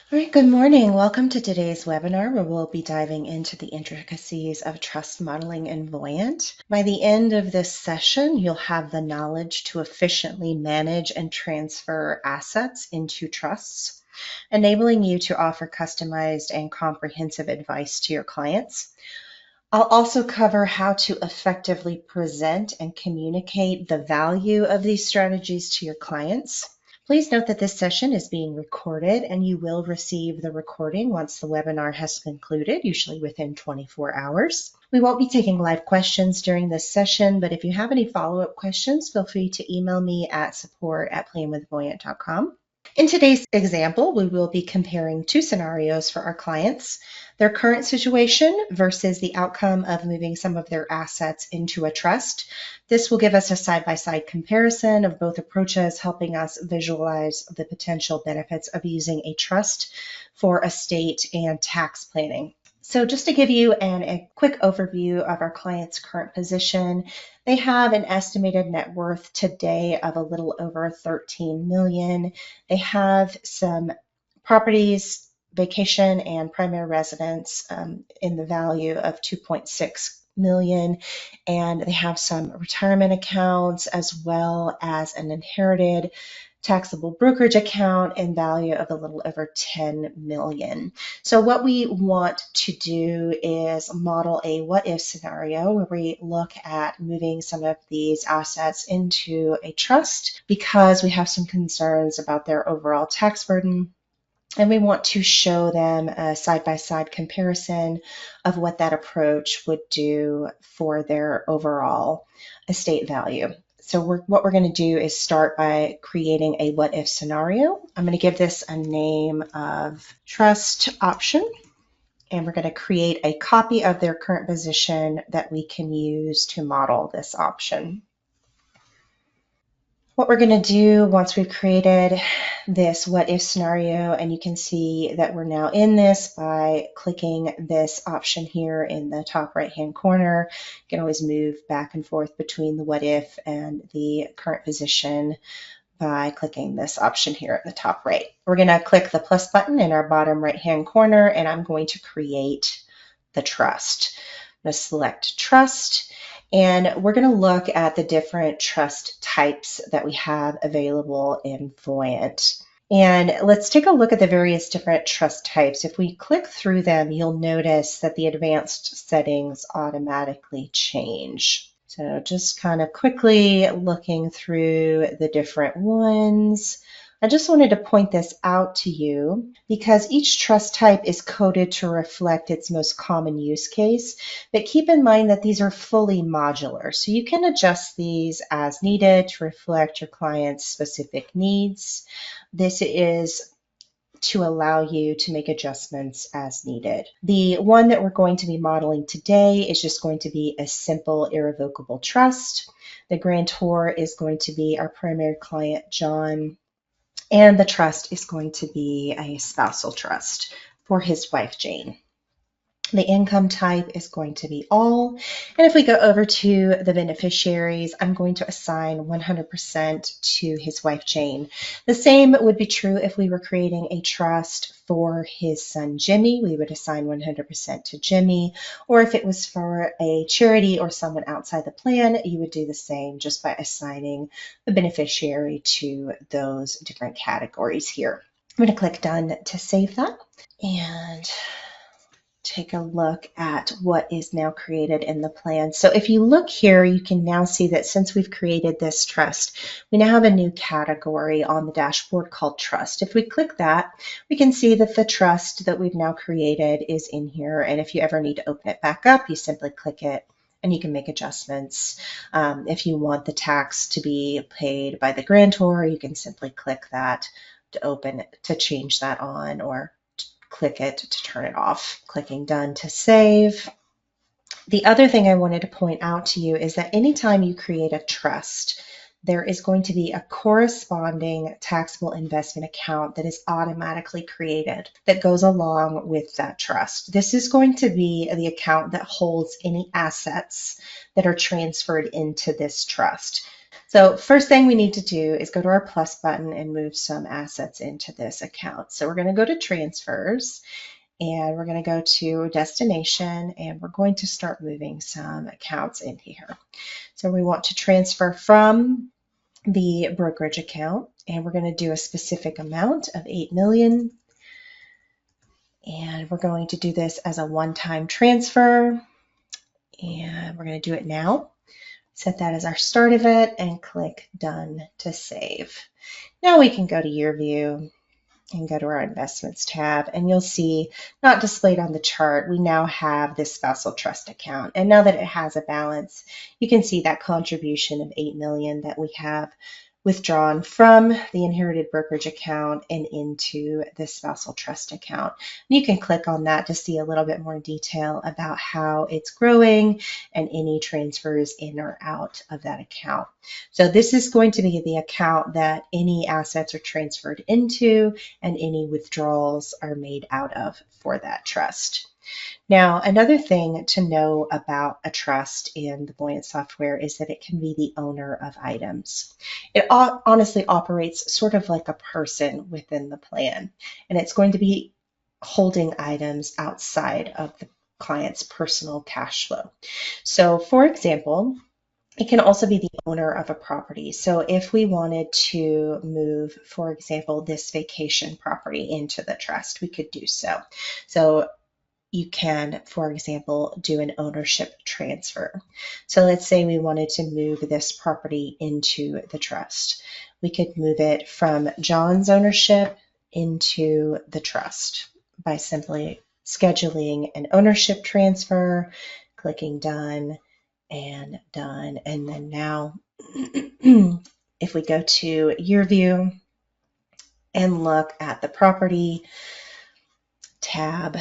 All right, good morning. Welcome to today's webinar where we'll be diving into the intricacies of trust modeling in Voyant. By the end of this session, you'll have the knowledge to efficiently manage and transfer assets into trusts, enabling you to offer customized and comprehensive advice to your clients. I'll also cover how to effectively present and communicate the value of these strategies to your clients. Please note that this session is being recorded and you will receive the recording once the webinar has concluded, usually within 24 hours. We won't be taking live questions during this session, but if you have any follow-up questions, feel free to email me at support@playingwithvoyant.com. In today's example, we will be comparing two scenarios for our clients, their current situation versus the outcome of moving some of their assets into a trust. This will give us a side-by-side comparison of both approaches, helping us visualize the potential benefits of using a trust for estate and tax planning. So just to give you a quick overview of our client's current position, they have an estimated net worth today of a little over 13 million. They have some properties, vacation and primary residence in the value of 2.6 million, and they have some retirement accounts as well as an inherited taxable brokerage account in value of a little over 10 million. So what we want to do is model a what if scenario where we look at moving some of these assets into a trust because we have some concerns about their overall tax burden. And we want to show them a side-by-side comparison of what that approach would do for their overall estate value. So what we're going to do is start by creating a what if scenario. I'm going to give this a name of trust option, and we're going to create a copy of their current position that we can use to model this option. What we're going to do once we've created this what if scenario, and you can see that we're now in this by clicking this option here in the top right hand corner. You can always move back and forth between the what if and the current position by clicking this option here at the top right. We're going to click the plus button in our bottom right hand corner, and I'm going to create the trust. I'm going to select trust. And we're going to look at the different trust types that we have available in Voyant. And let's take a look at the various different trust types. If we click through them, you'll notice that the advanced settings automatically change. So just kind of quickly looking through the different ones. I just wanted to point this out to you because each trust type is coded to reflect its most common use case, but keep in mind that these are fully modular. So you can adjust these as needed to reflect your client's specific needs. This is to allow you to make adjustments as needed. The one that we're going to be modeling today is just going to be a simple irrevocable trust. The grantor is going to be our primary client, John. And the trust is going to be a spousal trust for his wife, Jane. The income type is going to be all. And if we go over to the beneficiaries, I'm going to assign 100% to his wife, Jane. The same would be true if we were creating a trust for his son, Jimmy. We would assign 100% to Jimmy. Or if it was for a charity or someone outside the plan, you would do the same just by assigning the beneficiary to those different categories here. I'm going to click done to save that. And take a look at what is now created in the plan. So if you look here, you can now see that since we've created this trust, we now have a new category on the dashboard called trust. If we click that, we can see that the trust that we've now created is in here. And if you ever need to open it back up, you simply click it and you can make adjustments. If you want the tax to be paid by the grantor, you can simply click that to open it, to change that on, or click it to turn it off, clicking done to save. The other thing I wanted to point out to you is that anytime you create a trust, there is going to be a corresponding taxable investment account that is automatically created that goes along with that trust. This is going to be the account that holds any assets that are transferred into this trust. So first thing we need to do is go to our plus button and move some assets into this account. So we're going to go to transfers and we're going to go to destination and we're going to start moving some accounts in here. So we want to transfer from the brokerage account and we're going to do a specific amount of 8 million. And we're going to do this as a one-time transfer and we're going to do it now. Set that as our start of it and click done to save. Now we can go to year view and go to our investments tab and you'll see not displayed on the chart, we now have this spousal trust account. And now that it has a balance, you can see that contribution of 8 million that we have withdrawn from the inherited brokerage account and into the spousal trust account. And you can click on that to see a little bit more detail about how it's growing and any transfers in or out of that account. So this is going to be the account that any assets are transferred into and any withdrawals are made out of for that trust. Now, another thing to know about a trust in the Voyant software is that it can be the owner of items. It honestly operates sort of like a person within the plan, and it's going to be holding items outside of the client's personal cash flow. So, for example, it can also be the owner of a property. So if we wanted to move, for example, this vacation property into the trust, we could do so. So you can, for example, do an ownership transfer. So let's say we wanted to move this property into the trust. We could move it from John's ownership into the trust by simply scheduling an ownership transfer, clicking done, and done. And then now, if we go to year view and look at the property tab,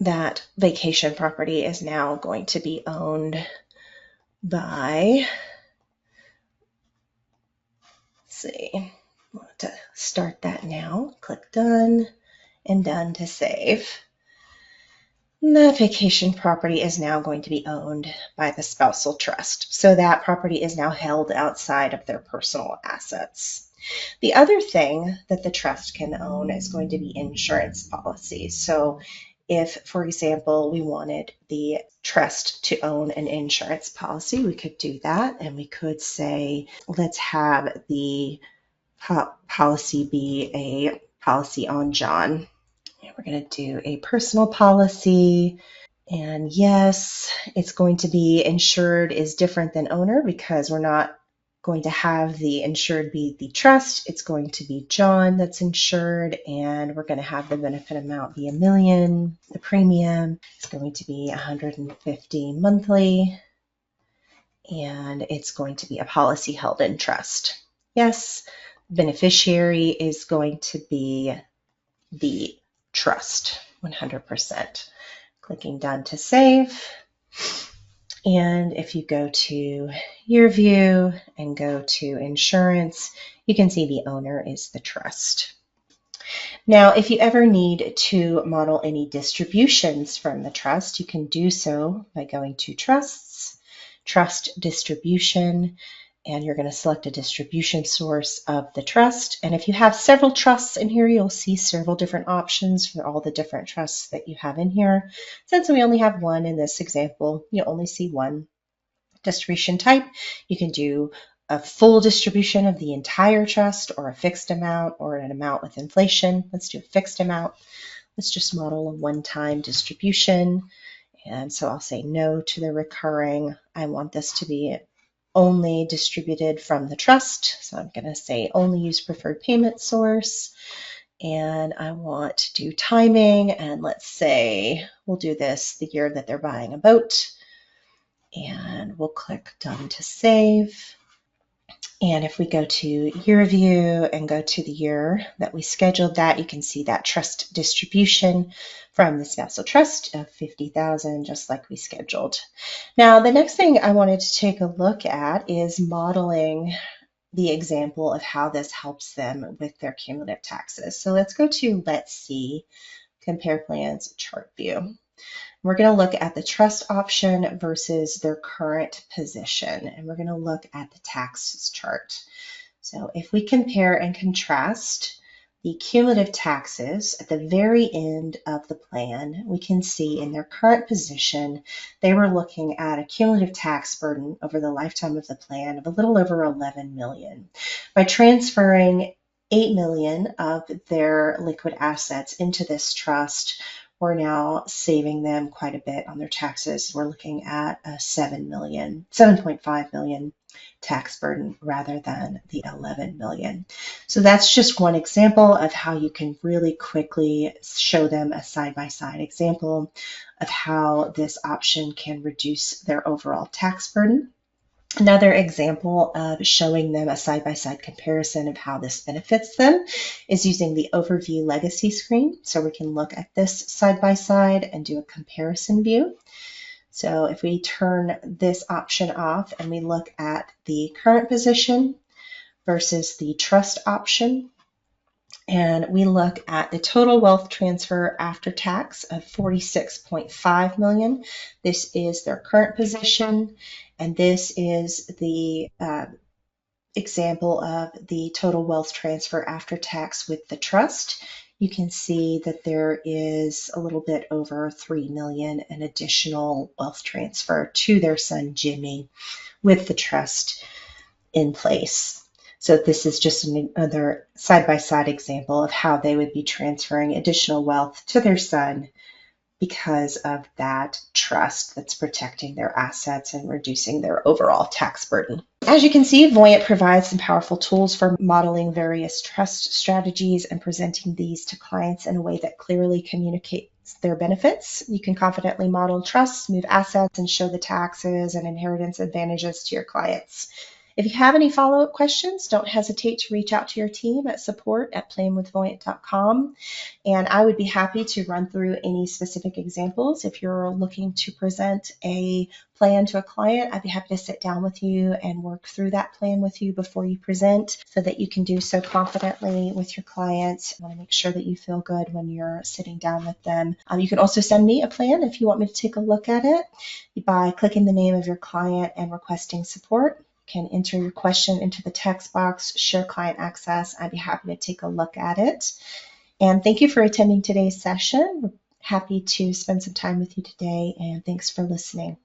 that vacation property is now going to be owned by, let's see, I'll have to start that now. Click done and done to save. That vacation property is now going to be owned by the spousal trust. So that property is now held outside of their personal assets. The other thing that the trust can own is going to be insurance policies. So if, for example, we wanted the trust to own an insurance policy, we could do that. And we could say, let's have the policy be a policy on John. And we're going to do a personal policy. And yes, it's going to be insured is different than owner because we're not going to have the insured be the trust. It's going to be John that's insured, and we're going to have the benefit amount be $1 million. The premium is going to be $150 monthly, and it's going to be a policy held in trust. Yes, beneficiary is going to be the trust 100%. Clicking done to save. And if you go to year view and go to insurance, you can see the owner is the trust. Now, if you ever need to model any distributions from the trust, you can do so by going to trusts, trust distribution, and you're going to select a distribution source of the trust. And if you have several trusts in here, you'll see several different options for all the different trusts that you have in here. Since we only have one in this example, you only see one distribution type. You can do a full distribution of the entire trust or a fixed amount or an amount with inflation. Let's do a fixed amount. Let's just model a one-time distribution. And so I'll say no to the recurring. I want this to be only distributed from the trust. So I'm going to say only use preferred payment source. And I want to do timing. And let's say we'll do this the year that they're buying a boat. And we'll click done to save. And if we go to year view and go to the year that we scheduled that, you can see that trust distribution from the spousal trust of $50,000, just like we scheduled. Now, the next thing I wanted to take a look at is modeling the example of how this helps them with their cumulative taxes. So let's go to Let's See, Compare Plans, Chart View. We're going to look at the trust option versus their current position, and we're going to look at the taxes chart. So if we compare and contrast the cumulative taxes at the very end of the plan, we can see in their current position, they were looking at a cumulative tax burden over the lifetime of the plan of a little over 11 million. By transferring 8 million of their liquid assets into this trust, we're now saving them quite a bit on their taxes. We're looking at a 7.5 million tax burden rather than the 11 million. So that's just one example of how you can really quickly show them a side-by-side example of how this option can reduce their overall tax burden. Another example of showing them a side-by-side comparison of how this benefits them is using the overview legacy screen. So we can look at this side-by-side and do a comparison view. So if we turn this option off and we look at the current position versus the trust option, and we look at the total wealth transfer after tax of 46.5 million. This is their current position, and this is the example of the total wealth transfer after tax with the trust. You can see that there is a little bit over 3 million in additional wealth transfer to their son Jimmy with the trust in place. So this is just another side-by-side example of how they would be transferring additional wealth to their son because of that trust that's protecting their assets and reducing their overall tax burden. As you can see, Voyant provides some powerful tools for modeling various trust strategies and presenting these to clients in a way that clearly communicates their benefits. You can confidently model trusts, move assets, and show the taxes and inheritance advantages to your clients. If you have any follow-up questions, don't hesitate to reach out to your team at support@planwithvoyant.com, and I would be happy to run through any specific examples. If you're looking to present a plan to a client, I'd be happy to sit down with you and work through that plan with you before you present so that you can do so confidently with your clients. I want to make sure that you feel good when you're sitting down with them. You can also send me a plan if you want me to take a look at it by clicking the name of your client and requesting support. Can enter your question into the text box, share client access. I'd be happy to take a look at it. And thank you for attending today's session. We're happy to spend some time with you today, and thanks for listening.